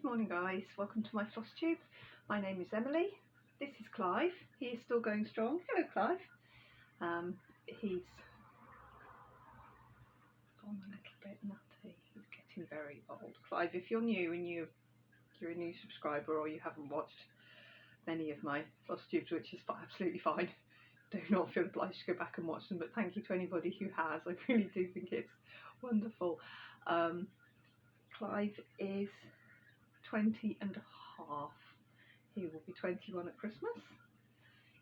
Good morning guys, welcome to my Flosstube. My name is Emily, this is Clive, he is still going strong. Hello Clive. He's gone a little bit nutty, he's getting very old. Clive, if you're new and you're a new subscriber or you haven't watched many of my Flosstubes, which is absolutely fine, do not feel obliged to go back and watch them, but thank you to anybody who has. I really do think it's wonderful. Clive is 20 and a half. He will be 21 at Christmas.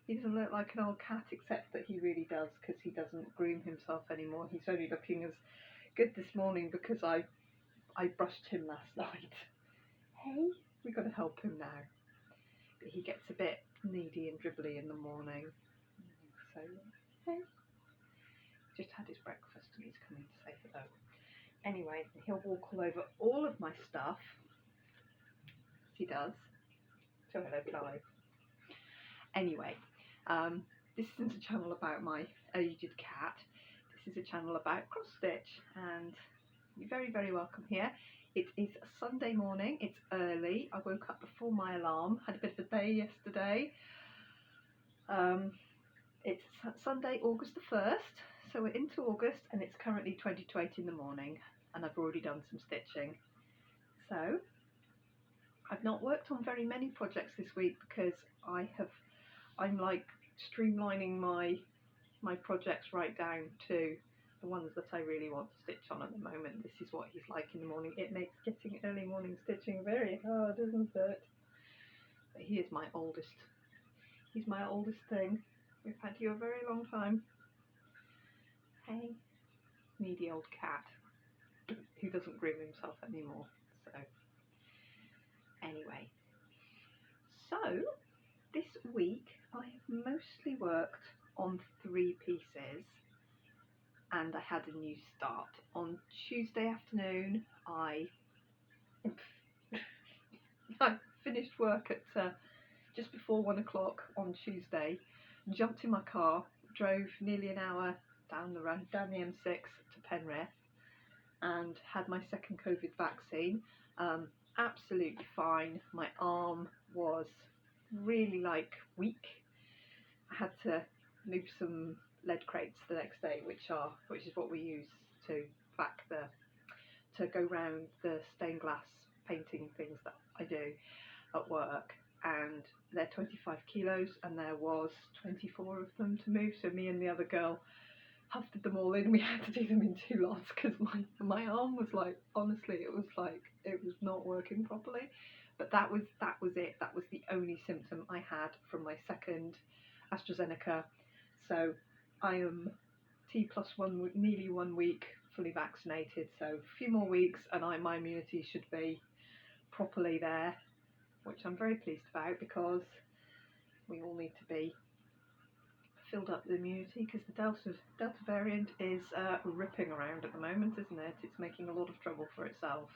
He doesn't look like an old cat, except that he really does, because he doesn't groom himself anymore. He's only looking as good this morning because I brushed him last night. Hey, we've got to help him now. But he gets a bit needy and dribbly in the morning. So, hey. Just had his breakfast and he's coming to say hello. Anyway, he'll walk all over all of my stuff. He does. So hello Clive. Anyway, this isn't a channel about my aged cat. This is a channel about cross stitch, and you're very, very welcome here. It is a Sunday morning, it's early. I woke up before my alarm, had a bit of a day yesterday. It's Sunday, August the 1st, so we're into August and it's currently 20 to 8 in the morning and I've already done some stitching. So I've not worked on very many projects this week because I'm like streamlining my projects right down to the ones that I really want to stitch on at the moment. This is what he's like in the morning. It makes getting early morning stitching very hard, isn't it? But he is my oldest. He's my oldest thing. We've had you a very long time. Hey, needy old cat who doesn't groom himself anymore. So anyway, so this week I have mostly worked on 3 pieces and I had a new start. On Tuesday afternoon I finished work at just before 1 o'clock on Tuesday, jumped in my car, drove nearly an hour down the M6 to Penrith and had my second COVID vaccine. Absolutely fine. My arm was really weak. I had to move some lead crates the next day, which is what we use to go round the stained glass painting things that I do at work, and they're 25 kilos and there was 24 of them to move, so me and the other girl hafted them all in. We had to do them in 2 lots because my arm was honestly it was not working properly. But that was it. That was the only symptom I had from my second AstraZeneca. So I am T+1, nearly 1 week fully vaccinated, so a few more weeks and my immunity should be properly there, which I'm very pleased about, because we all need to be filled up with immunity, because the Delta variant is ripping around at the moment, isn't it? It's making a lot of trouble for itself.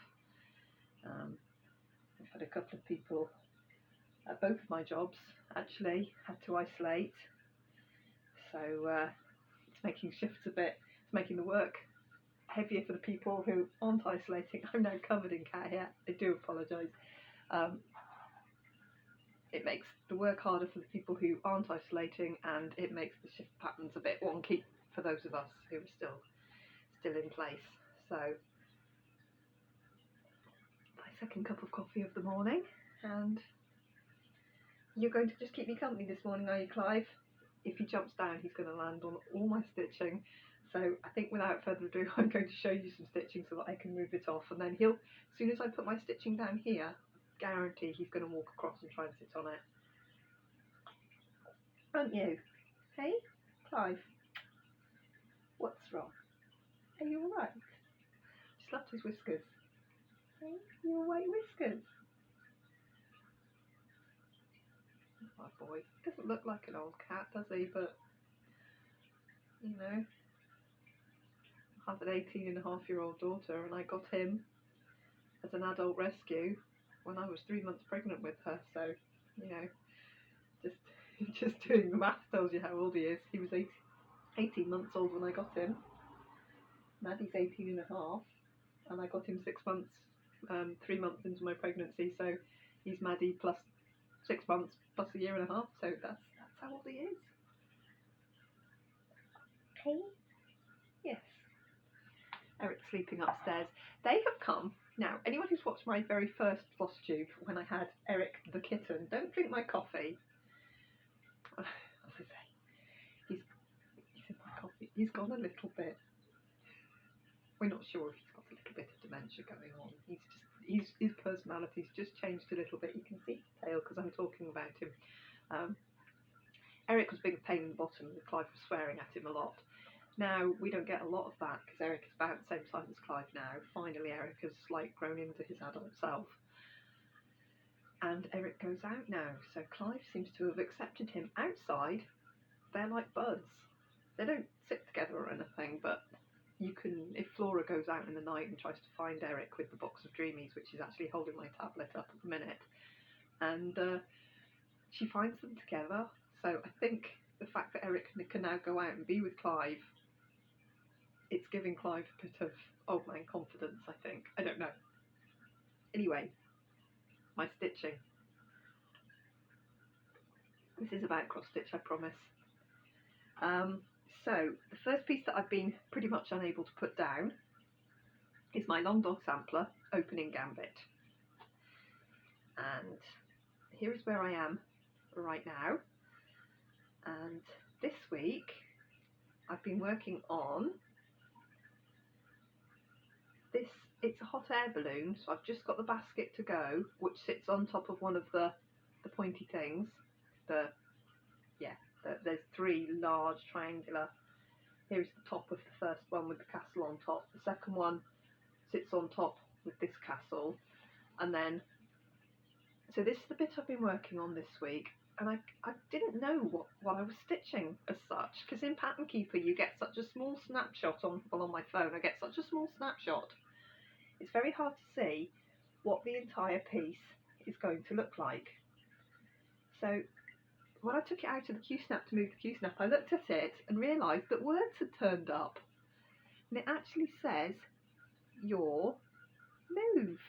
I've had a couple of people at both of my jobs actually had to isolate, so it's making shifts a bit. It's making the work heavier for the people who aren't isolating. I'm now covered in cat hair. I do apologise. It makes the work harder for the people who aren't isolating, and it makes the shift patterns a bit wonky for those of us who are still in place. So my second cup of coffee of the morning, and you're going to just keep me company this morning, are you, Clive? If he jumps down, he's going to land on all my stitching. So I think without further ado, I'm going to show you some stitching so that I can move it off, and then as soon as I put my stitching down here, guarantee he's going to walk across and try and sit on it. Aren't you? Hey, Clive? What's wrong? Are you alright? Just slapped his whiskers. Hey, your white whiskers. My boy. Doesn't look like an old cat, does he? But, you know, I have an 18-and-a-half-year-old daughter, and I got him as an adult rescue when I was 3 months pregnant with her, so, you know, just doing the math tells you how old he is. He was 18 months old when I got him. Maddie's 18 and a half, and I got him 6 months 3 months into my pregnancy, so he's Maddie plus 6 months plus a year and a half, so that's how old he is. Okay. Yes. Eric's sleeping upstairs. They have come. Now, anyone who's watched my very first Flosstube when I had Eric the kitten, don't drink my coffee. As I say, he's in my coffee. He's gone a little bit. We're not sure if he's got a little bit of dementia going on. His personality's just changed a little bit. You can see his tail because I'm talking about him. Eric was being a pain in the bottom and Clive was swearing at him a lot. Now, we don't get a lot of that because Eric is about the same size as Clive now. Finally, Eric has grown into his adult self. And Eric goes out now, so Clive seems to have accepted him. Outside, they're like buds. They don't sit together or anything, but you can, if Flora goes out in the night and tries to find Eric with the box of Dreamies, which is actually holding my tablet up at the minute, and she finds them together. So I think the fact that Eric can now go out and be with Clive, it's giving Clive a bit of old man confidence, I think. I don't know. Anyway, my stitching. This is about cross stitch, I promise. So the first piece that I've been pretty much unable to put down is my long dog sampler opening Gambit. And here is where I am right now. And this week I've been working on this. It's a hot air balloon, so I've just got the basket to go, which sits on top of one of the pointy things. There's 3 large triangular. Here's the top of the first one with the castle on top. The second one sits on top with this castle. And then, so this is the bit I've been working on this week. And I didn't know what I was stitching as such, because in Pattern Keeper you get such a small snapshot on my phone. I get such a small snapshot. It's very hard to see what the entire piece is going to look like. So when I took it out of the Q-snap to move the Q-snap, I looked at it and realised that words had turned up. And it actually says, your move.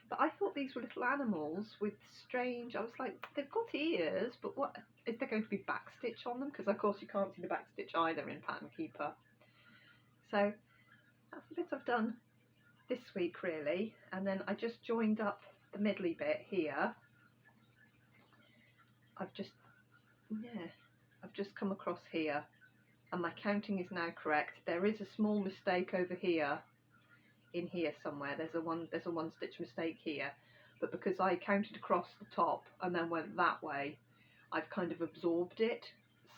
But I thought these were little animals with strange, I was like, they've got ears, but what, is there going to be backstitch on them? Because of course you can't see the backstitch either in Pattern Keeper. So that's the bit I've done this week really. And then I just joined up the middly bit here. I've just come across here and my counting is now correct. There is a small mistake over here, in here somewhere. There's a one stitch mistake here, but because I counted across the top and then went that way, I've kind of absorbed it,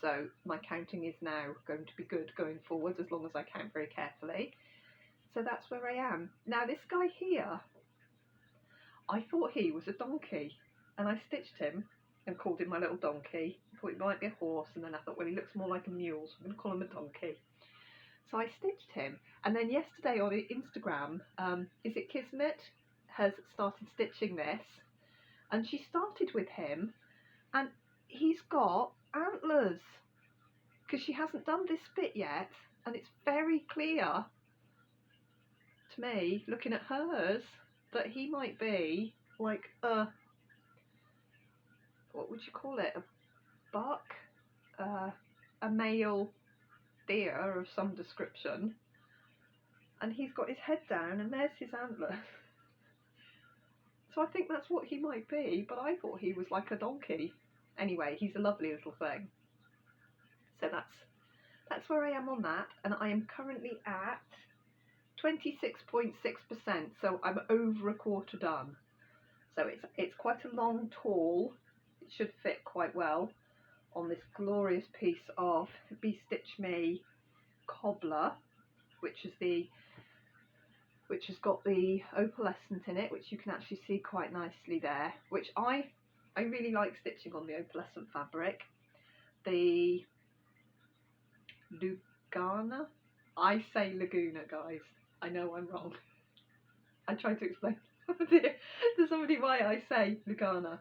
so my counting is now going to be good going forward as long as I count very carefully. So that's where I am. Now this guy here, I thought he was a donkey and I stitched him and called him my little donkey. I thought he might be a horse, and then I thought, well, he looks more like a mule, so I'm going to call him a donkey. So I stitched him, and then yesterday on Instagram, is it Kismet, has started stitching this, and she started with him, and he's got antlers, because she hasn't done this bit yet, and it's very clear to me, looking at hers, that he might be like what would you call it, a buck, a male deer of some description, and he's got his head down and there's his antler. So I think that's what he might be, but I thought he was like a donkey. Anyway, he's a lovely little thing. So that's where I am on that, and I am currently at 26.6%, so I'm over a quarter done. So it's quite a long tool. It should fit quite well on this glorious piece of Be Stitch Me Cobbler, which has got the opalescent in it, which you can actually see quite nicely there, which I really like stitching on the opalescent fabric. The Lugana, I say Laguna, guys, I know I'm wrong. I try to explain to somebody why I say Lugana,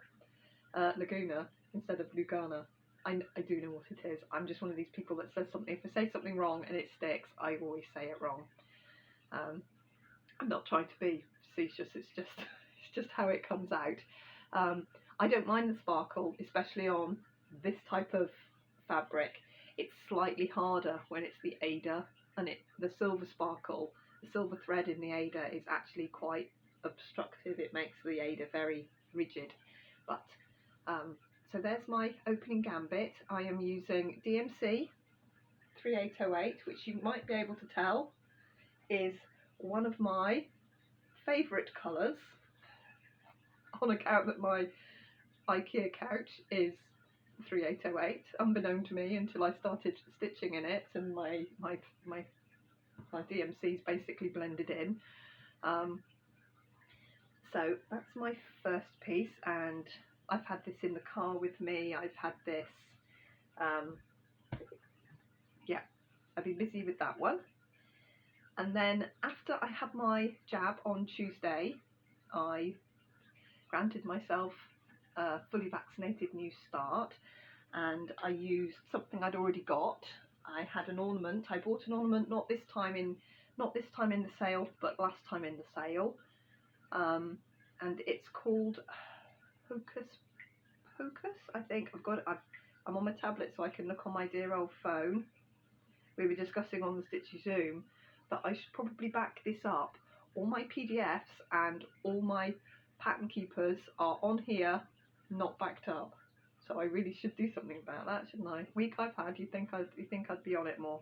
Laguna instead of Lugana. I do know what it is. I'm just one of these people that says something, if I say something wrong and it sticks, I always say it wrong. I'm not trying to be facetious, it's just how it comes out. I don't mind the sparkle, especially on this type of fabric. It's slightly harder when it's the Ada, and the silver sparkle, the silver thread in the Ada is actually quite obstructive. It makes the Ada very rigid. But so there's my opening Gambit. I am using DMC 3808, which you might be able to tell is one of my favourite colours, on account that my IKEA couch is 3808, unbeknown to me until I started stitching in it, and my DMC's basically blended in. So that's my first piece, and I've had this in the car with me. I've had this, yeah, I've been busy with that one. And then after I had my jab on Tuesday, I granted myself a fully vaccinated new start, and I used something I'd already got. I had an ornament. I bought an ornament not this time in the sale, but last time in the sale, and it's called Hocus Pocus. I think I'm on my tablet, so I can look on my dear old phone. We were discussing on the Stitchy Zoom that I should probably back this up. All my PDFs and all my pattern keepers are on here, not backed up. So I really should do something about that, shouldn't I? Week I've had, you think I'd be on it more.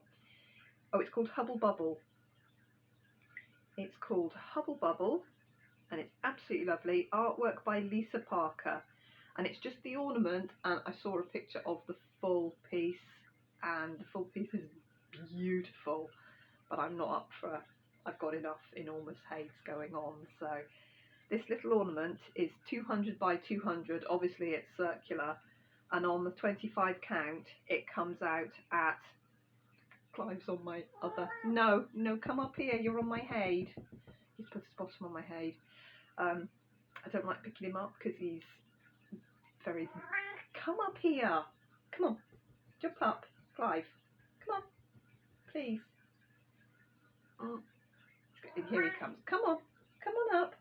Oh, it's called Hubble Bubble. It's called Hubble Bubble, and it's absolutely lovely. Artwork by Lisa Parker, and it's just the ornament, and I saw a picture of the full piece, and the full piece is beautiful, but I'm not up for, I've got enough enormous haze going on. So this little ornament is 200 by 200, obviously it's circular, and on the 25 count it comes out at, Clive's on my other, no, come up here, you're on my Hade. He's put his bottom on my Hade. I don't like picking him up because he's very, come up here, come on, jump up, Clive, come on, please. Here he comes, come on up,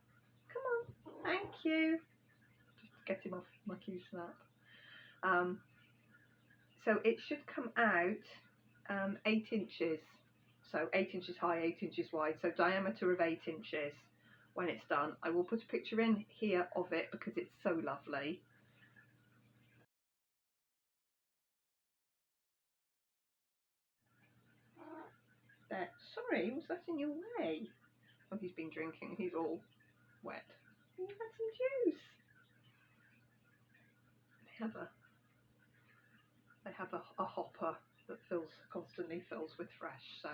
come on, thank you. Just get him off my cue snap. So it should come out 8 inches, so 8 inches high, 8 inches wide, so diameter of 8 inches when it's done. I will put a picture in here of it because it's so lovely. There, sorry, was that in your way? Oh, he's been drinking, he's all wet. Can you have some juice? They have a hopper that constantly fills with fresh, so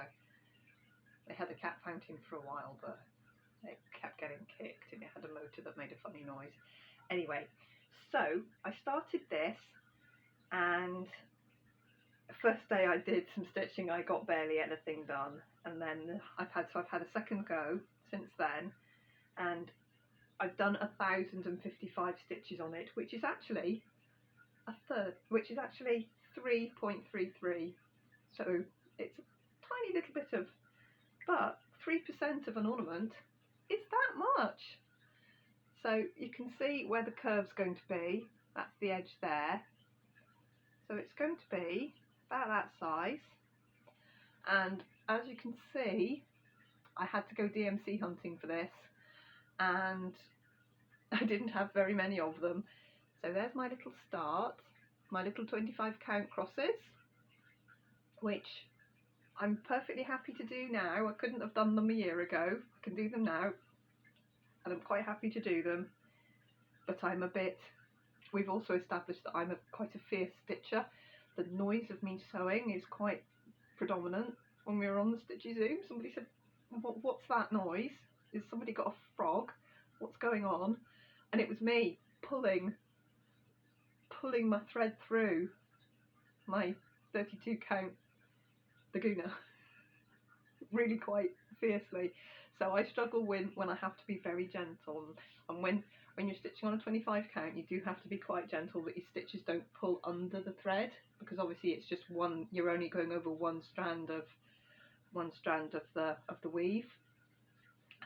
they had a cat fountain for a while, but it kept getting kicked and it had a motor that made a funny noise. Anyway, so I started this, and the first day I did some stitching, I got barely anything done, and then I've had a second go since then, and I've done 1,055 stitches on it, which is actually a third, which is actually 3.33, so it's a tiny little bit of, but 3% of an ornament is that much. So you can see where the curve's going to be, that's the edge there, so it's going to be about that size, and as you can see I had to go DMC hunting for this, and I didn't have very many of them. So there's my little start, my little 25 count crosses, which I'm perfectly happy to do now. I couldn't have done them a year ago. I can do them now, and I'm quite happy to do them. But I'm a bit, we've also established that I'm quite a fierce stitcher. The noise of me sewing is quite predominant. When we were on the Stitchy Zoom, somebody said, what's that noise? Has somebody got a frog? What's going on? And it was me pulling my thread through my 32 count Laguna really quite fiercely. So I struggle when I have to be very gentle, and when you're stitching on a 25 count you do have to be quite gentle that your stitches don't pull under the thread, because obviously it's just one, you're only going over one strand of the weave.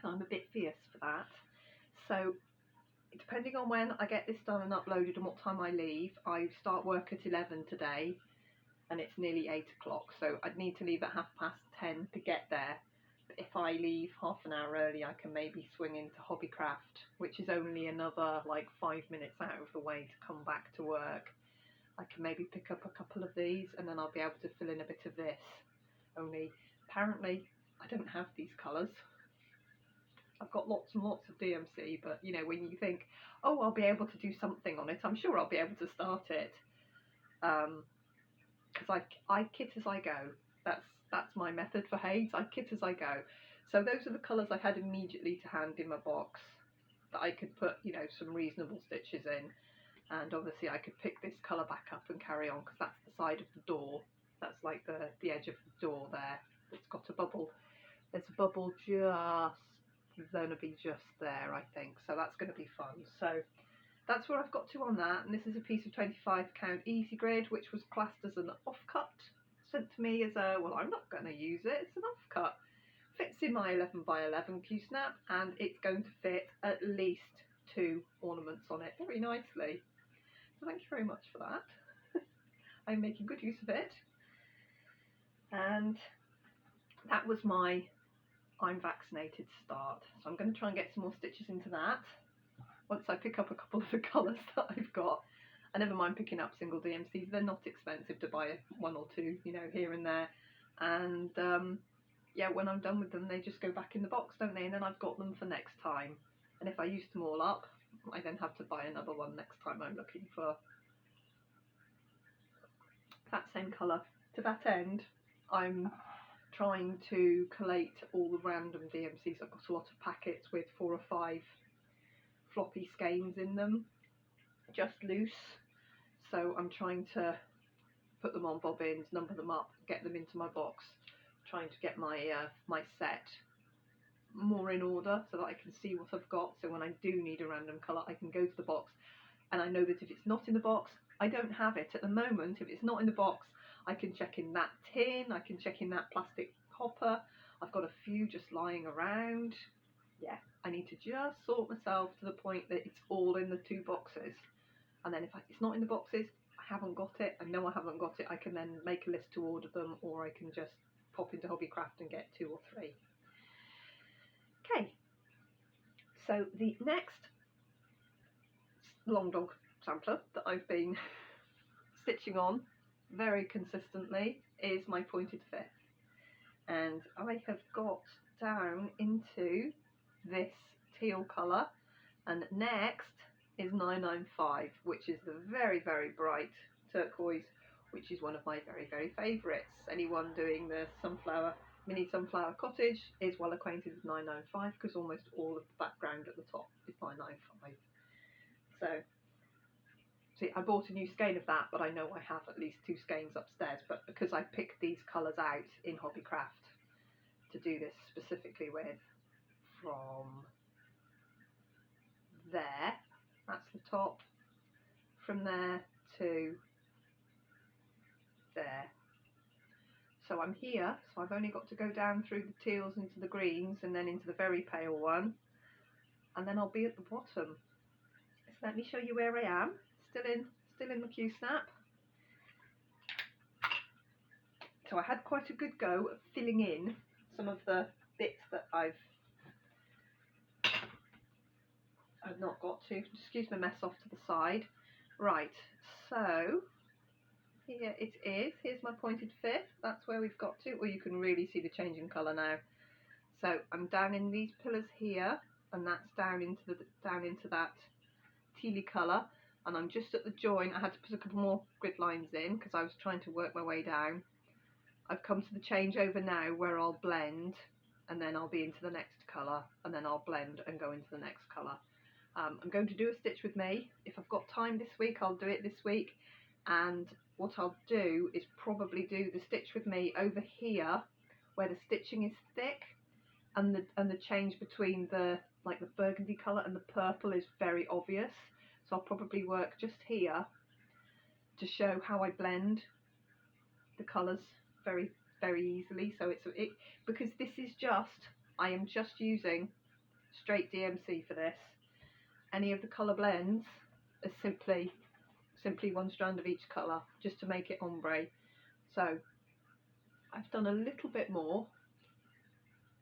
I'm a bit fierce for that. So depending on when I get this done and uploaded and what time I leave, I start work at 11 today and it's nearly 8 o'clock, so I'd need to leave at 10:30 to get there. But if I leave half an hour early, I can maybe swing into Hobbycraft, which is only another like 5 minutes out of the way to come back to work. I can maybe pick up a couple of these and then I'll be able to fill in a bit of this. Only apparently I don't have these colours. I've got lots and lots of DMC, but you know, when you think, oh, I'll be able to do something on it, I'm sure I'll be able to start it. Because I kit as I go. That's my method for Hades. I kit as I go. So those are the colours I had immediately to hand in my box that I could put, you know, some reasonable stitches in. And obviously I could pick this colour back up and carry on, because that's the side of the door. That's like the edge of the door there. It's got a bubble. There's a bubble just going to be just there, I think. So that's going to be fun. So that's where I've got to on that. And this is a piece of 25 count easy grid, which was classed as an offcut. Sent to me as a, well, I'm not going to use it. It's an offcut. Fits in my 11 by 11 Q-snap, and it's going to fit at least 2 ornaments on it very nicely. So thank you very much for that. I'm making good use of it. And that was my I'm vaccinated start. So I'm going to try and get some more stitches into that once I pick up a couple of the colours that I've got. I never mind picking up single DMCs. They're not expensive to buy 1 or 2, you know, here and there. And yeah, when I'm done with them, they just go back in the box, don't they? And then I've got them for next time. And if I used them all up, I then have to buy another one next time I'm looking for that same colour. To that end, I'm trying to collate all the random DMCs. I've got a lot of packets with 4 or 5 floppy skeins in them, just loose. So I'm trying to put them on bobbins, number them up, get them into my box, trying to get my my set more in order so that I can see what I've got. So when I do need a random colour, I can go to the box, and I know that if it's not in the box, I don't have it. At the moment, if it's not in the box, I can check in that tin, I can check in that plastic hopper. I've got a few just lying around. Yeah, I need to just sort myself to the point that it's all in the 2 boxes. And then if it's not in the boxes, I haven't got it, I know I haven't got it, I can then make a list to order them, or I can just pop into Hobbycraft and get 2 or 3. Okay, so the next long dog sampler that I've been stitching on very consistently is my pointed 5th, and I have got down into this teal colour, and next is 995, which is the very, very bright turquoise, which is one of my very, very favourites. Anyone doing the mini sunflower cottage is well acquainted with 995, because almost all of the background at the top is 995. So see, I bought a new skein of that, but I know I have at least 2 skeins upstairs. But because I picked these colours out in Hobbycraft to do this specifically with, from there, that's the top, from there to there. So I'm here, so I've only got to go down through the teals into the greens and then into the very pale one, and then I'll be at the bottom. So let me show you where I am. Still in the Q-snap. So I had quite a good go at filling in some of the bits that I've not got to. Excuse my mess off to the side. Right, so here it is. Here's my pointed 5th. That's where we've got to. Or you can really see the change in colour now. So I'm down in these pillars here, and that's down into that tealy colour. And I'm just at the join. I had to put a couple more grid lines in because I was trying to work my way down. I've come to the changeover now where I'll blend, and then I'll be into the next colour, and then I'll blend and go into the next colour. I'm going to do a stitch with me. If I've got time this week, I'll do it this week. And what I'll do is probably do the stitch with me over here where the stitching is thick, and the change between the burgundy colour and the purple is very obvious. So I'll probably work just here to show how I blend the colours very, very easily. So because this is I am just using straight DMC for this. Any of the colour blends is simply one strand of each colour, just to make it ombre. So I've done a little bit more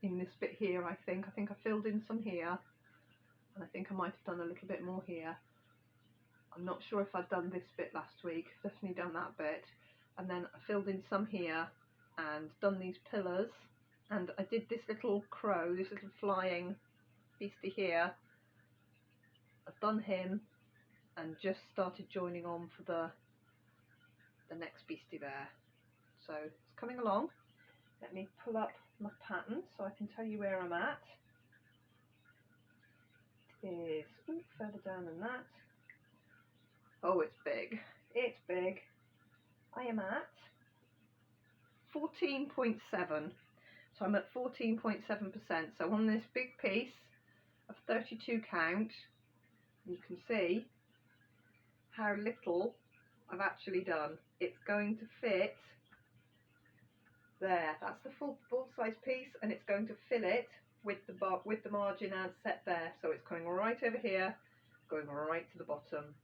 in this bit here. I think I filled in some here, and I think I might have done a little bit more here. I'm not sure if I've done this bit last week. I've definitely done that bit, and then I filled in some here and done these pillars, and I did this little crow, this little flying beastie here. I've done him and just started joining on for the next beastie there. So it's coming along. Let me pull up my pattern so I can tell you where I'm at. It is further down than that. Oh, it's big. It's big. I am at 14.7. So I'm at 14.7%. So on this big piece of 32 count, you can see how little I've actually done. It's going to fit there. That's the full size piece, and it's going to fill it with the margin as set there. So it's going right over here, going right to the bottom.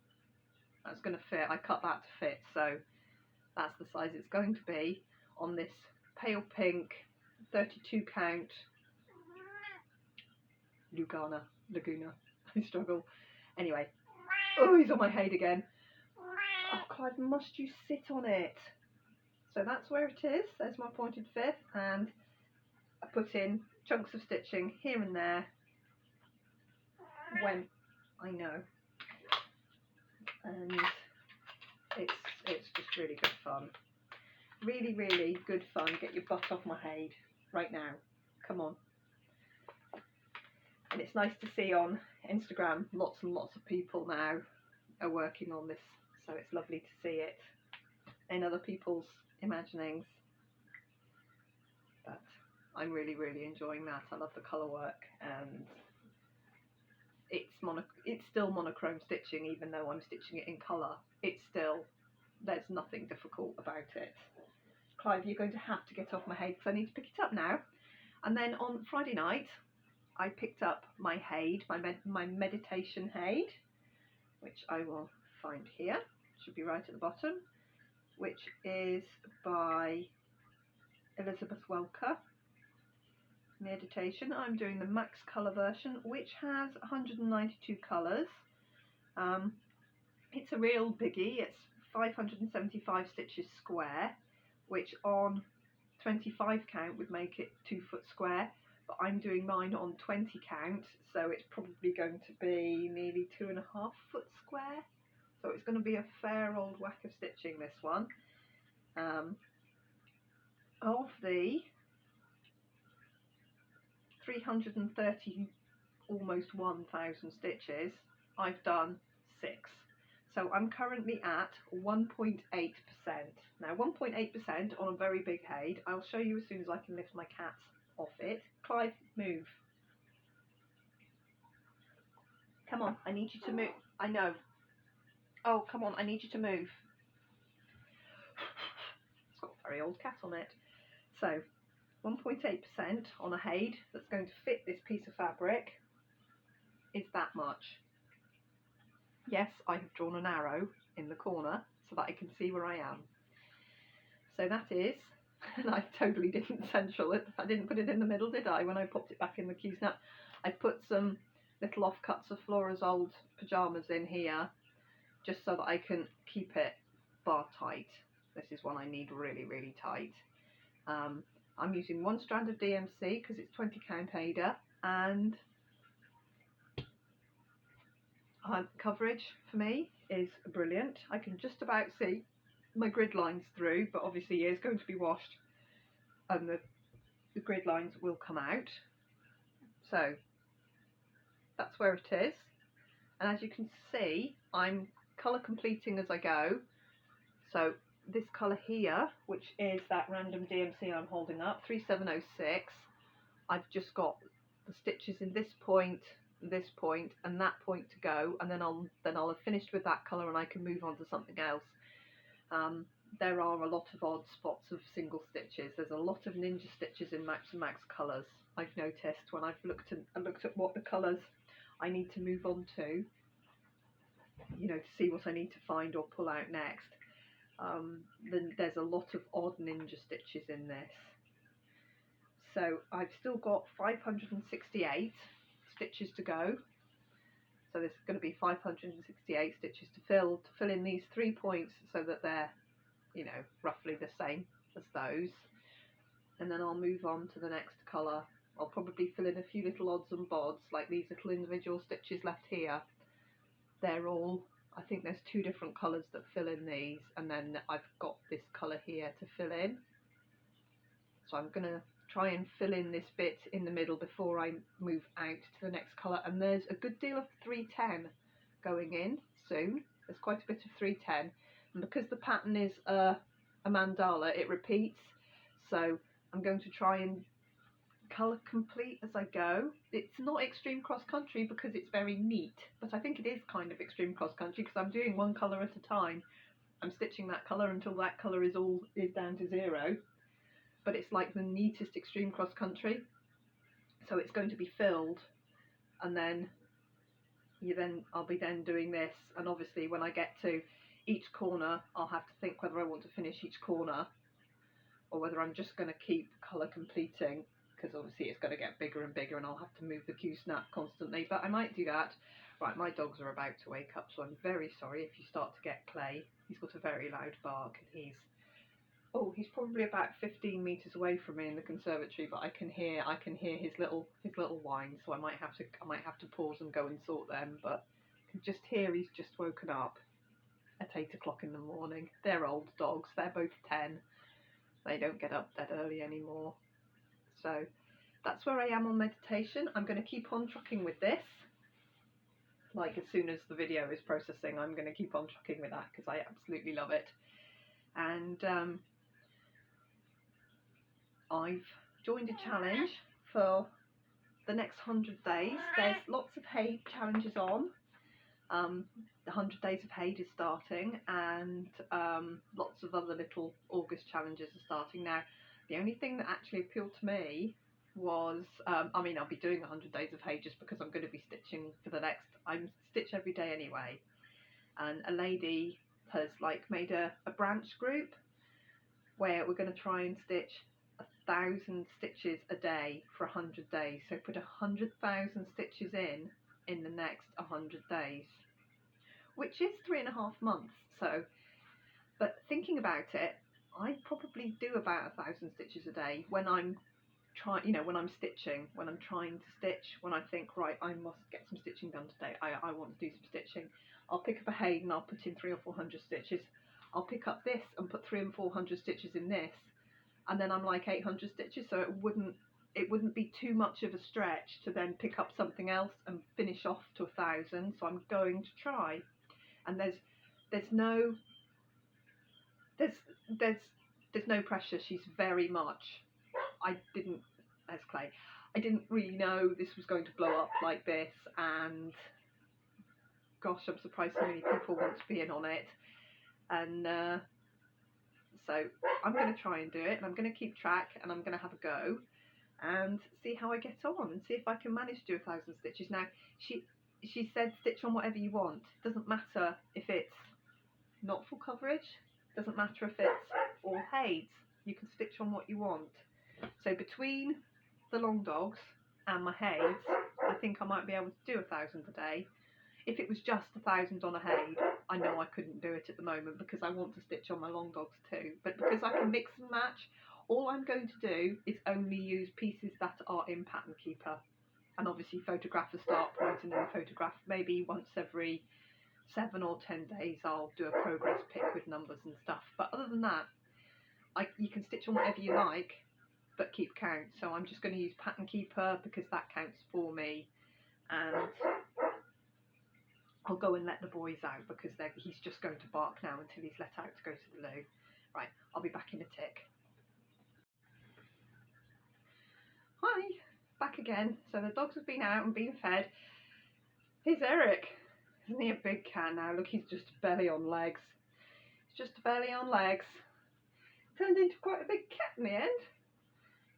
That's going to fit. I cut that to fit, so that's the size it's going to be on this pale pink 32 count Laguna. I struggle. Anyway, oh, he's on my head again. Oh, Clive, must you sit on it? So that's where it is. There's my pointed fifth, and I put in chunks of stitching here and there when I know, and it's just really good fun. Really, really good fun. Get your butt off my head right now. Come on. And it's nice to see on Instagram lots and lots of people now are working on this, so it's lovely to see it in other people's imaginings. But I'm really, really enjoying that. I love the colour work, and it's still monochrome stitching, even though I'm stitching it in colour. It's still, there's nothing difficult about it. Clive, you're going to have to get off my head because I need to pick it up now. And then on Friday night, I picked up my Haid, my meditation Haid, which I will find here. Should be right at the bottom, which is by Elizabeth Welker. Meditation. I'm doing the max colour version, which has 192 colours. It's a real biggie. It's 575 stitches square, which on 25 count would make it 2 foot square, but I'm doing mine on 20 count, so it's probably going to be nearly 2.5 foot square. So it's going to be a fair old whack of stitching, this one. Of the 330, almost 1,000 stitches, I've done 6. So I'm currently at 1.8%. Now 1.8% on a very big Haid. I'll show you as soon as I can lift my cat off it. Clive, move. Come on, I need you to move. I know. Oh, come on, I need you to move. It's got a very old cat on it. So 1.8% on a Haid that's going to fit this piece of fabric is that much. Yes, I have drawn an arrow in the corner so that I can see where I am. So that is, and I totally didn't central it. I didn't put it in the middle, did I, when I popped it back in the Q-snap? I put some little offcuts of Flora's old pyjamas in here just so that I can keep it bar tight. This is one I need really, really tight. I'm using 1 strand of DMC because it's 20 count Ada, and coverage for me is brilliant. I can just about see my grid lines through, but obviously it is going to be washed and the grid lines will come out. So that's where it is, and as you can see, I'm colour completing as I go. So this colour here, which is that random DMC I'm holding up, 3706, I've just got the stitches in this point, and that point to go, and then I'll have finished with that colour and I can move on to something else. there are a lot of odd spots of single stitches. There's a lot of ninja stitches in Max and Max colours. I've noticed when I've looked at what the colours I need to move on to, you know, to see what I need to find or pull out next. Then there's a lot of odd ninja stitches in this. So I've still got 568 stitches to go. So there's going to be 568 stitches to fill in these 3 points so that they're, you know, roughly the same as those. And then I'll move on to the next colour. I'll probably fill in a few little odds and bods, like these little individual stitches left here. They're all, I think there's 2 different colours that fill in these, and then I've got this colour here to fill in. So I'm going to try and fill in this bit in the middle before I move out to the next colour. And there's a good deal of 310 going in soon. There's quite a bit of 310, and because the pattern is a mandala, it repeats, so I'm going to try and colour complete as I go. It's not extreme cross country because it's very neat, but I think it is kind of extreme cross country because I'm doing one colour at a time. I'm stitching that colour until that colour is down to 0. But it's like the neatest extreme cross country. So it's going to be filled, and then I'll be doing this, and obviously when I get to each corner I'll have to think whether I want to finish each corner or whether I'm just going to keep colour completing, because obviously it's going to get bigger and bigger and I'll have to move the cue snap constantly, but I might do that. Right, my dogs are about to wake up, so I'm very sorry if you start to get Clay. He's got a very loud bark, and he's probably about 15 metres away from me in the conservatory, but I can hear his little whines, so I might have to pause and go and sort them, but I can just hear he's just woken up at 8 o'clock in the morning. They're old dogs, they're both 10. They don't get up that early anymore. So that's where I am on meditation. I'm going to keep on trucking with this. Like, as soon as the video is processing, I'm going to keep on trucking with that because I absolutely love it. And I've joined a challenge for the next 100 days. There's lots of hay challenges on. The 100 Days of Hay is starting, and lots of other little August challenges are starting. Now, the only thing that actually appealed to me was, I mean, I'll be doing 100 Days of Hay just because I'm going to be stitching for the next, I stitch every day anyway, and a lady has like made a branch group where we're going to try and stitch 1,000 stitches a day for 100 days. So put 100,000 stitches in the next 100 days, which is 3.5 months. So, but thinking about it, I probably do about 1,000 stitches a day when I'm when I'm stitching, when I'm trying to stitch, when I think, right, I must get some stitching done today, I want to do some stitching. I'll pick up a hay and I'll put in 300 or 400 stitches. I'll pick up this and put 300 and 400 stitches in this, and then I'm like 800 stitches, so it wouldn't be too much of a stretch to then pick up something else and finish off to 1,000. So I'm going to try, and there's no pressure. She's very much, I didn't really know this was going to blow up like this, and gosh, I'm surprised so many people want to be in on it. And so I'm going to try and do it, and I'm going to keep track, and I'm going to have a go and see how I get on, and see if I can manage to do 1,000 stitches. Now, she said stitch on whatever you want. Doesn't matter if it's not full coverage, doesn't matter if it's all heights, you can stitch on what you want. So between the long dogs and my heights, I think I might be able to do 1,000 a day. If it was just 1,000 on a hay, I know I couldn't do it at the moment because I want to stitch on my long dogs too. But because I can mix and match, all I'm going to do is only use pieces that are in Pattern Keeper. And obviously photograph the start point, and then photograph maybe once every 7 or 10 days I'll do a progress pic with numbers and stuff. But other than that, you can stitch on whatever you like, but keep count. So I'm just going to use Pattern Keeper because that counts for me. And I'll go and let the boys out because he's just going to bark now until he's let out to go to the loo. Right, I'll be back in a tick. Hi, back again. So the dogs have been out and been fed. Here's Eric. Isn't he a big cat now? Look, he's just belly on legs. He's just barely on legs. Turned into quite a big cat in the end.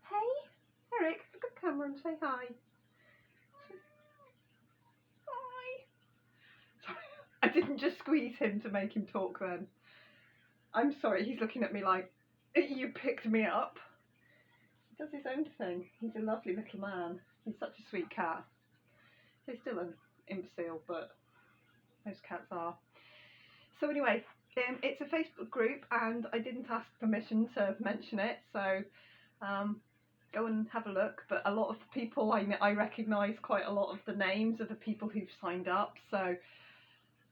Hey, Eric, look at the camera and say hi. Hi. Sorry, I didn't just squeeze him to make him talk then. I'm sorry, he's looking at me like, you picked me up. He does his own thing. He's a lovely little man. He's such a sweet cat. He's still an imbecile, but most cats are. So anyway, it's a Facebook group and I didn't ask permission to mention it, so go and have a look. But a lot of people, I recognise quite a lot of the names of the people who've signed up, so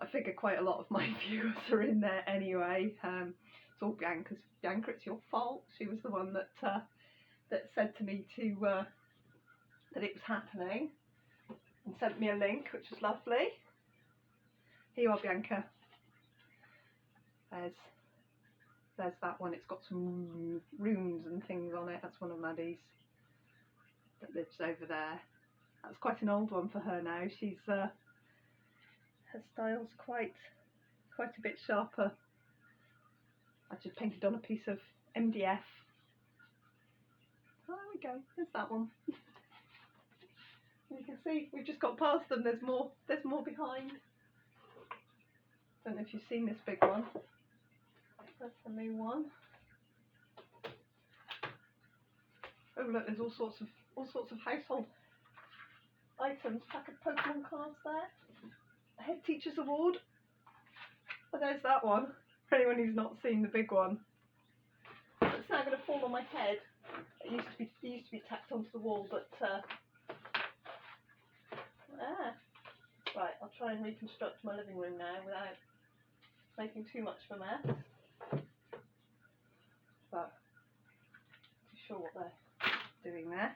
I figure quite a lot of my viewers are in there anyway. It's all Bianca's. Bianca, it's your fault. She was the one that said to me that it was happening and sent me a link, which was lovely. Here you are, Bianca. There's that one. It's got some rooms and things on it. That's one of Maddie's that lives over there. That's quite an old one for her now. She's her style's quite a bit sharper. I just painted on a piece of MDF. Oh, there we go. There's that one. You can see we've just got past them. There's more behind. Don't know if you've seen this big one. That's the new one. Oh look, there's all sorts of household items. Pack of Pokemon cards there. Head Teacher's Award. But there's that one. For anyone who's not seen the big one. It's now going to fall on my head. It used to be tacked onto the wall, but right. I'll try and reconstruct my living room now without making too much of a mess. But I'm not sure what they're doing there.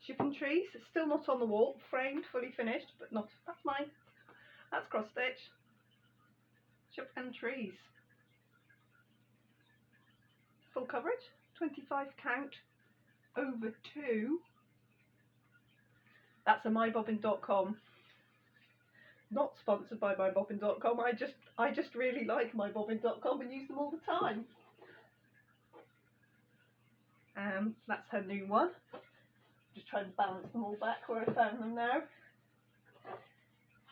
Shipping trees. It's still not on the wall. Framed, fully finished, but not. That's mine. That's cross stitch. Shipping trees. Full coverage. 25 count over 2. That's a mybobbin.com. Not sponsored by mybobbin.com. I just really like mybobbin.com and use them all the time. That's her new one. Just trying to balance them all back where I found them now.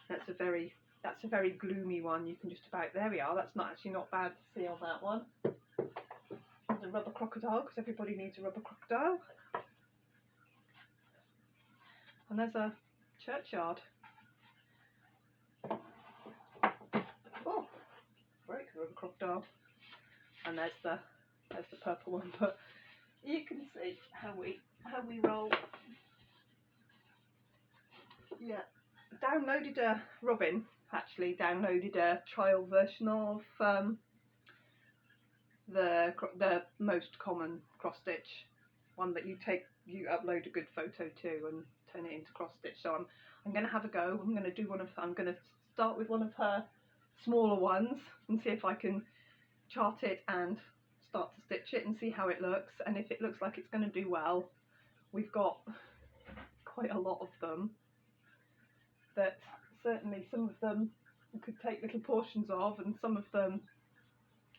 That's a very gloomy one. You can just about, there we are. That's not bad to see on that one. There's a rubber crocodile because everybody needs a rubber crocodile. And there's a churchyard. Oh, break the rubber crocodile. And there's the purple one. But you can see how we roll. Yeah, Robin actually downloaded a trial version of the most common cross stitch one that you upload a good photo to and turn it into cross stitch. So I'm going to have a go. I'm going to start with one of her smaller ones and see if I can chart it and start to stitch it and see how it looks. And if it looks like it's going to do well, we've got quite a lot of them that certainly some of them you could take little portions of, and some of them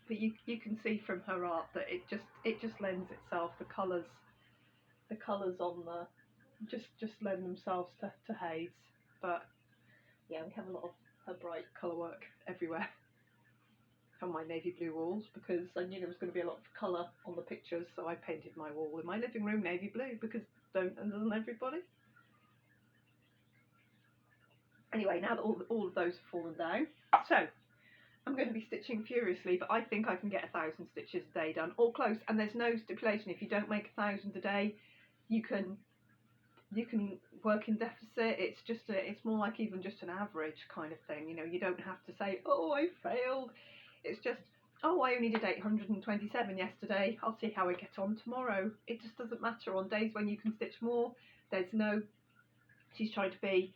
that you can see from her art that it just lends itself. The colours on the just lend themselves to haze. But yeah, we have a lot of her bright colour work everywhere on my navy blue walls because I knew there was going to be a lot of colour on the pictures, so I painted my wall in my living room navy blue because doesn't everybody? Anyway, now that all of those have fallen down, so I'm going to be stitching furiously, but I think I can get 1,000 stitches a day done, or close. And there's no stipulation. If you don't make 1,000 a day, you can work in deficit. It's more like even just an average kind of thing. You know, you don't have to say, oh, I failed. It's just, oh, I only did 827 yesterday. I'll see how I get on tomorrow. It just doesn't matter. On days when you can stitch more, she's trying to be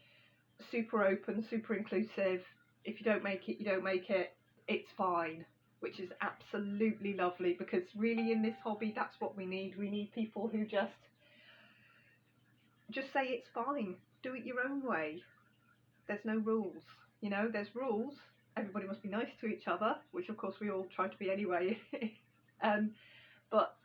super open, super inclusive. If you don't make it, you don't make it. It's fine, which is absolutely lovely, because really in this hobby, that's what we need. We need people who just say it's fine. Do it your own way. There's no rules. You know, there's rules, everybody must be nice to each other, which of course we all try to be anyway. But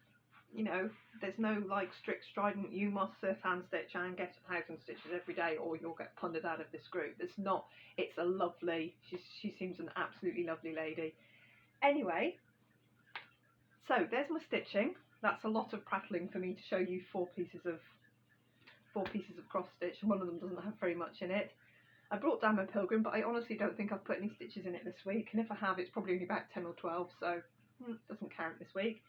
you know, there's no like strict strident, you must sit hand stitch and get 1,000 stitches every day or you'll get punted out of this group. It's not. It's a lovely, she seems an absolutely lovely lady. Anyway, so there's my stitching. That's a lot of prattling for me to show you four pieces of cross stitch, and one of them doesn't have very much in it. I brought down my pilgrim, but I honestly don't think I've put any stitches in it this week, and if I have, it's probably only about 10 or 12, so it doesn't count this week.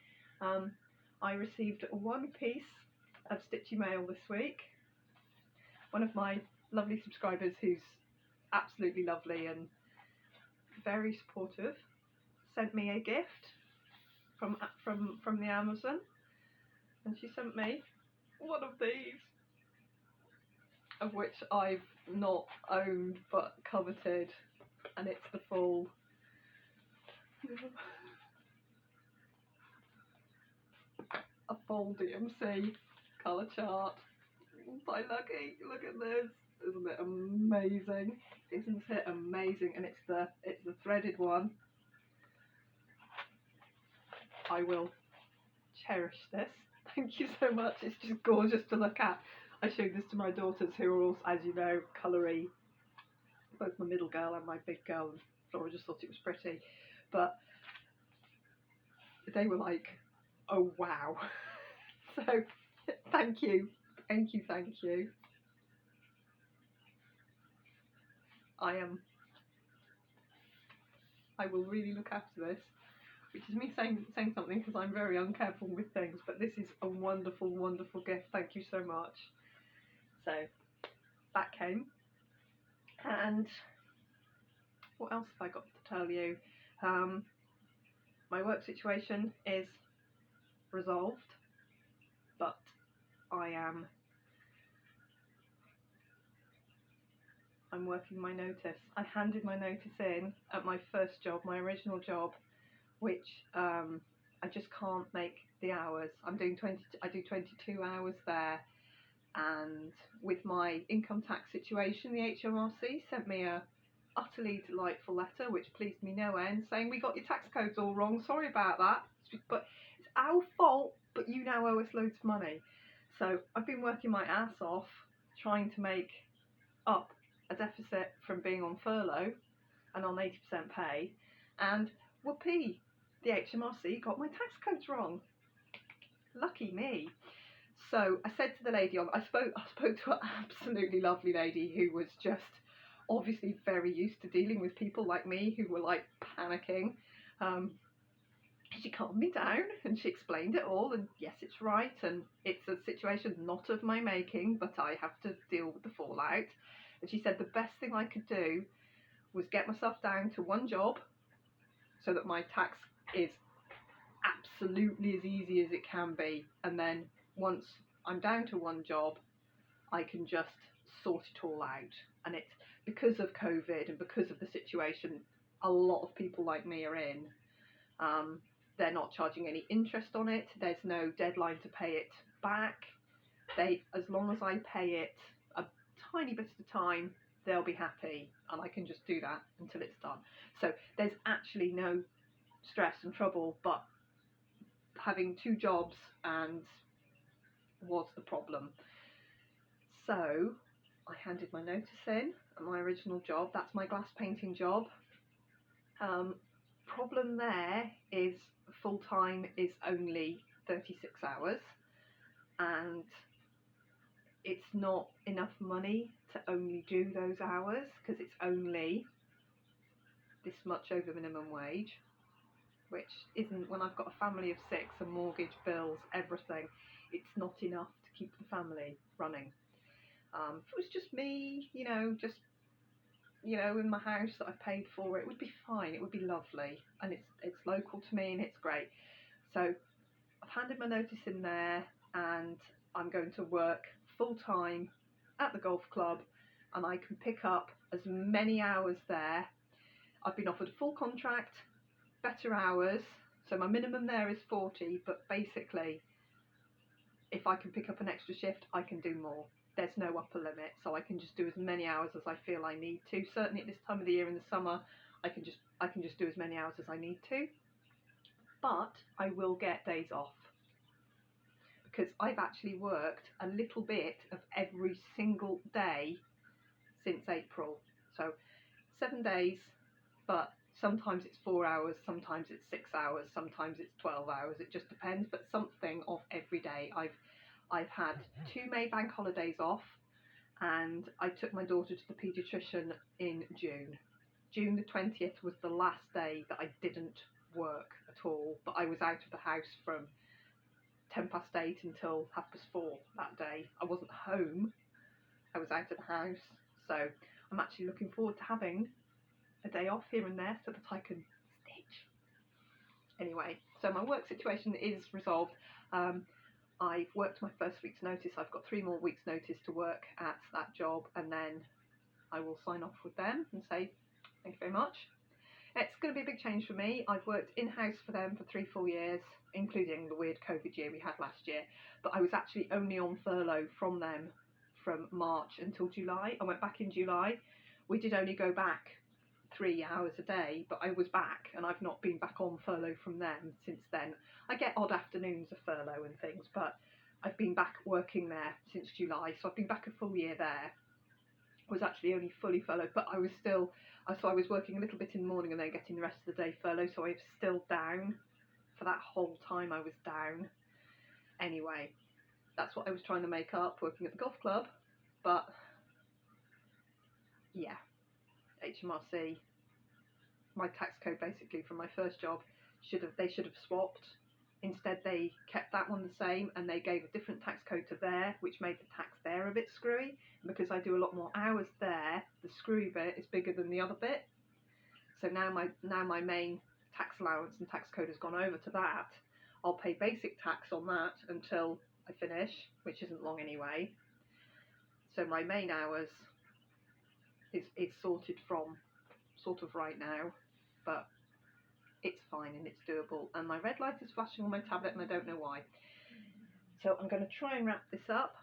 I received one piece of stitchy mail this week. One of my lovely subscribers, who's absolutely lovely and very supportive, sent me a gift from the Amazon, and she sent me one of these, of which I've not owned but coveted, and it's the full a full DMC colour chart. So lucky, look at this, isn't it amazing? Isn't it amazing? And it's the threaded one. I will cherish this. Thank you so much. It's just gorgeous to look at. I showed this to my daughters, who are all, as you know, coloury. Both my middle girl and my big girl. And Flora just thought it was pretty, but they were like, "Oh wow!" So thank you. I will really look after this, which is me saying something because I'm very uncareful with things, but this is a wonderful, wonderful gift. Thank you so much. So that came, and what else have I got to tell you? My work situation is resolved, but I'm working my notice. I handed my notice in at my first job, my original job, which I just can't make the hours. I do 22 hours there, and with my income tax situation, the HMRC sent me a utterly delightful letter, which pleased me no end, saying, "We got your tax codes all wrong, sorry about that, but it's our fault, but you now owe us loads of money." So I've been working my ass off trying to make up a deficit from being on furlough and on 80% pay, and whoopee, the HMRC got my tax codes wrong. Lucky me. So I said to the lady I spoke to an absolutely lovely lady who was just obviously very used to dealing with people like me who were like panicking. She calmed me down and she explained it all, and yes, it's right, and it's a situation not of my making, but I have to deal with the fallout. And she said the best thing I could do was get myself down to one job so that my tax is absolutely as easy as it can be, and then once I'm down to one job, I can just sort it all out. And it's because of COVID and because of the situation a lot of people like me are in. They're not charging any interest on it. There's no deadline to pay it back. As long as I pay it a tiny bit at a time, they'll be happy, and I can just do that until it's done. So there's actually no stress and trouble, but having two jobs was the problem. So I handed my notice in at my original job. That's my glass painting job. Problem there is full time is only 36 hours, and it's not enough money to only do those hours, because it's only this much over minimum wage, which isn't, when I've got a family of 6 and mortgage, bills, everything, it's not enough to keep the family running. If it was just me, in my house that I've paid for, it would be fine, it would be lovely, and it's local to me and it's great. So I've handed my notice in there, and I'm going to work full time at the golf club, and I can pick up as many hours there. I've been offered a full contract, better hours, so my minimum there is 40, but basically if I can pick up an extra shift, I can do more. There's no upper limit, so I can just do as many hours as I feel I need to. Certainly at this time of the year in the summer, I can just do as many hours as I need to, but I will get days off, because I've actually worked a little bit of every single day since April. So 7 days, but sometimes it's 4 hours, sometimes it's 6 hours, sometimes it's 12 hours. It just depends, but something of every day. I've had 2 May bank holidays off, and I took my daughter to the paediatrician in June. June the 20th was the last day that I didn't work at all, but I was out of the house from 8:10 until 4:30 that day. I wasn't home, I was out of the house, so I'm actually looking forward to having a day off here and there so that I can stitch. Anyway, so my work situation is resolved. I've worked my first week's notice. I've got 3 more weeks' notice to work at that job, and then I will sign off with them and say thank you very much. It's going to be a big change for me. I've worked in-house for them for 3 full years, including the weird COVID year we had last year, but I was actually only on furlough from them from March until July. I went back in July. We did only go back 3 hours a day, but I was back, and I've not been back on furlough from them since then. I get odd afternoons of furlough and things, but I've been back working there since July, so I've been back a full year there. I was actually only fully furloughed, but I was still, so I was working a little bit in the morning and then getting the rest of the day furlough, so I was still down for that whole time. I was down. Anyway, that's what I was trying to make up working at the golf club, but yeah, HMRC, my tax code basically from my first job, they should have swapped. Instead they kept that one the same, and they gave a different tax code to there, which made the tax there a bit screwy. And because I do a lot more hours there, the screwy bit is bigger than the other bit. So now my main tax allowance and tax code has gone over to that. I'll pay basic tax on that until I finish, which isn't long anyway. So my main hours is sorted from sort of right now, but it's fine and it's doable. And my red light is flashing on my tablet and I don't know why. So I'm going to try and wrap this up.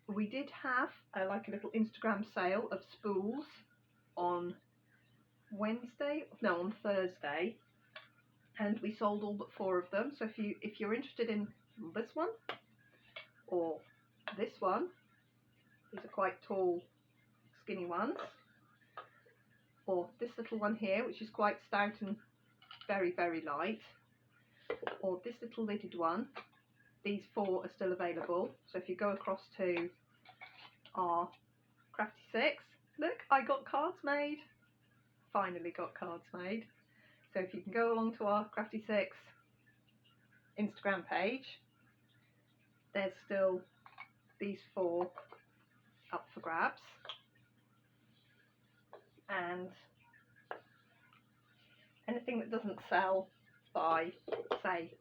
We did have like a little Instagram sale of spools on Thursday, and we sold all but 4 of them. So if you're interested in this one or this one, these are quite tall, skinny ones, or this little one here, which is quite stout and very, very light, or this little lidded one, these 4 are still available. So if you go across to our Crafty 6, look, I got cards made. Finally got cards made. So if you can go along to our Crafty 6 Instagram page, there's still these 4 up for grabs. And anything that doesn't sell by, say,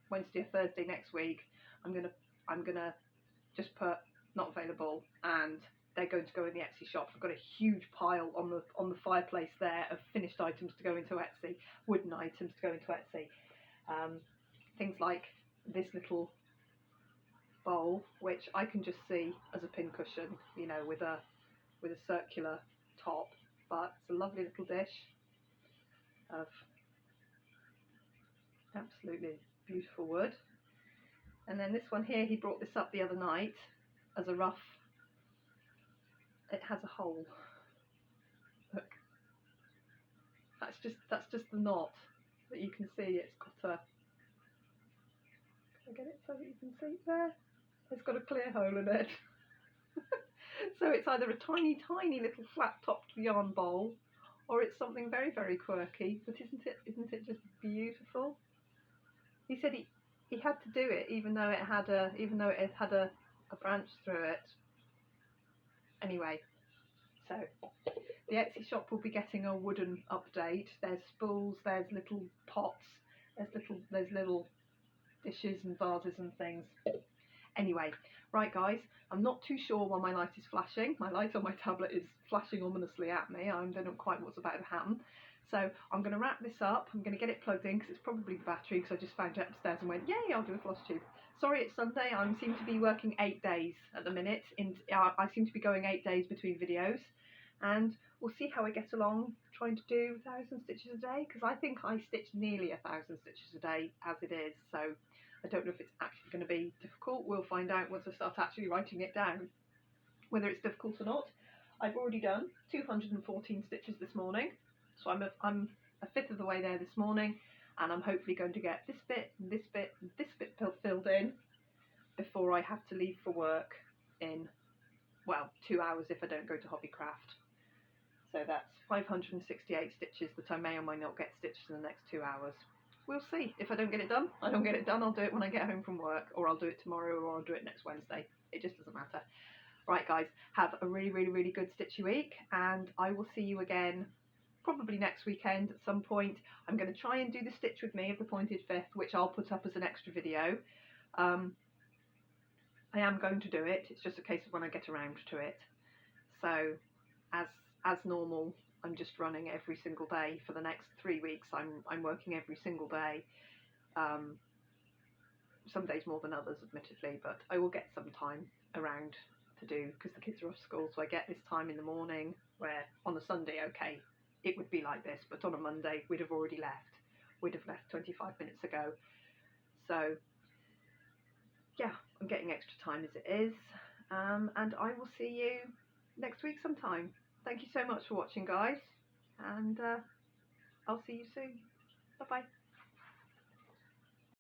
Wednesday or Thursday next week, I'm gonna just put not available, and they're going to go in the Etsy shop. I've got a huge pile on the fireplace there of finished items to go into Etsy, wooden items to go into Etsy. Things like this little bowl, which I can just see as a pincushion, you know, with a circular top, but it's a lovely little dish of absolutely beautiful wood. And then this one here, he brought this up the other night as a rough. It has a hole. Look, that's just the knot that you can see. It's got a. Can I get it so that you can see there? It's got a clear hole in it. So it's either a tiny, tiny little flat-topped yarn bowl, or it's something very, very quirky. But isn't it just beautiful? He said he had to do it even though it had a branch through it. Anyway, so the Etsy shop will be getting a wooden update. There's spools, there's little pots, there's little dishes and vases and things. Anyway, right guys, I'm not too sure why my light is flashing. My light on my tablet is flashing ominously at me. I don't know quite what's about to happen. So I'm going to wrap this up. I'm going to get it plugged in because it's probably the battery, because I just found it upstairs and went, yay, I'll do a Flosstube. Sorry, it's Sunday. I seem to be working 8 days at the minute. I seem to be going 8 days between videos. and we'll see how I get along trying to do 1,000 stitches a day, because I think I stitch nearly 1,000 stitches a day as it is, so I don't know if it's actually going to be difficult. We'll find out once I start actually writing it down whether it's difficult or not. I've already done 214 stitches this morning, so I'm a fifth of the way there this morning, and I'm hopefully going to get this bit and this bit and this bit filled in before I have to leave for work in, well, 2 hours if I don't go to Hobbycraft. So that's 568 stitches that I may or may not get stitched in the next 2 hours. We'll see. If I don't get it done, I don't get it done. I'll do it when I get home from work, or I'll do it tomorrow, or I'll do it next Wednesday. It just doesn't matter. Right, guys, have a really, really, really good stitchy week, and I will see you again probably next weekend at some point. I'm going to try and do the Stitch With Me of the Pointed Fifth, which I'll put up as an extra video. I am going to do it. It's just a case of when I get around to it. So, as normal, I'm just running every single day for the next 3 weeks. I'm working every single day. Some days more than others, admittedly, but I will get some time around to do, because the kids are off school, so I get this time in the morning where on a Sunday, okay, it would be like this, but on a Monday we'd have already left. We'd have left 25 minutes ago. So yeah, I'm getting extra time as it is, and I will see you next week sometime. Thank you so much for watching, guys, and I'll see you soon. Bye bye.